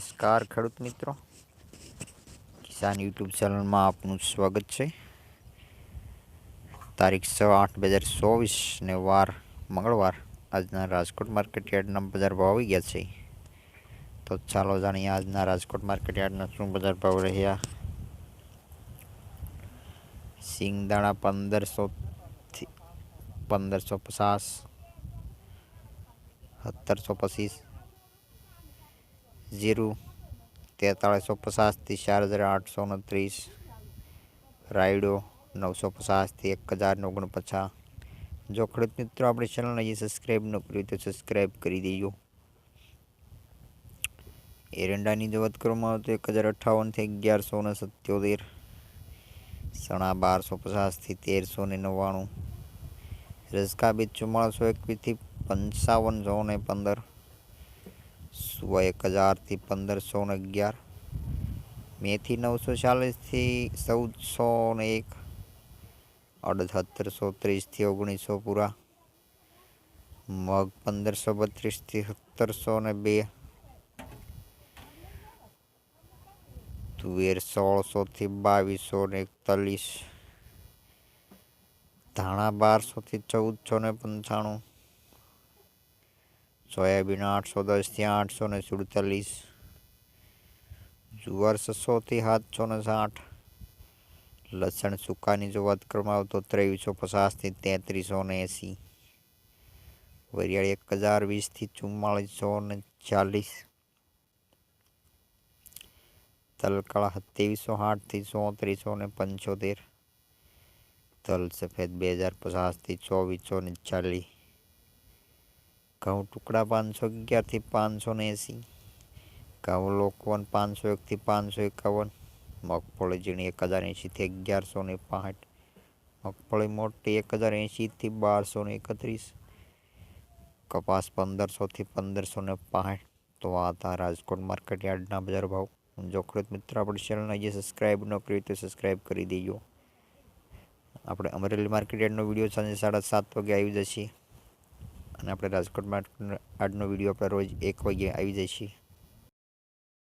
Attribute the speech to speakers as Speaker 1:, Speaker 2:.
Speaker 1: નમસ્કાર ખેડૂત મિત્રો, કિસાન યુટ્યુબ ચેનલમાં આપનું સ્વાગત છે। તારીખ 6/8/2024 ને વાર મંગળવાર। આજના રાજકોટ માર્કેટ યાર્ડના બજાર ભાવ આવી ગયા છે। તો ચાલો જાણીએ આજના રાજકોટ માર્કેટ યાર્ડના શું બજાર ભાવ રહ્યા। સિંગદાણા 1500 થી 1550, 1725। जीरू 4350 થી 4829, रायडो 950 થી 1049। जो खेडूत मित्रों अपनी चैनल ने सब्सक्राइब न करी तो सब्सक्राइब कर दीजिए। एरंडा की जो बात करूँ तो 1058 थी 1177। सणा 1250 थी 1399। रसका बीज 4421 थी 5515। सुवा 1000 थी 1511। मेथी 940 थी 1401। 7830 थी 1900 पूरा। मग 1532 थी 1702। तुवेर 1600 थी 2241। धाणा 1200 थी 1495। सोयाबीन 810 थी 847। जुवार 600 थी 760। लसण सूका की जो बात करवाओ तो 2350 थी 3380। वरियाળી 1020 थी 4440। तलकाड़ा 2760 थी 3475। तल सफेद 2050 थी 2440। घऊं टुकड़ा 511 थी 580। घऊं लोकवन 501 थी 551। मगफળી ઝીણી 1080 थी 1165। मगफળી मोटी 1080 थी 1231। कपास 1500 थी 1565। तो आ था राजकोट मार्केट यार्डना बजार भाव। जो खेडूत मित्र अपनी चैनल ने सब्सक्राइब न करी तो सब्सक्राइब कर दीजिए। આપણે અમરેલી માર્કેટ યાર્ડનો વિડીયો સાંજે 7:30 વાગે આવી જશે અને આપણે રાજકોટ માર્કેટ યાર્ડનો વિડીયો આપણે રોજ 1 વાગે આવી જશે।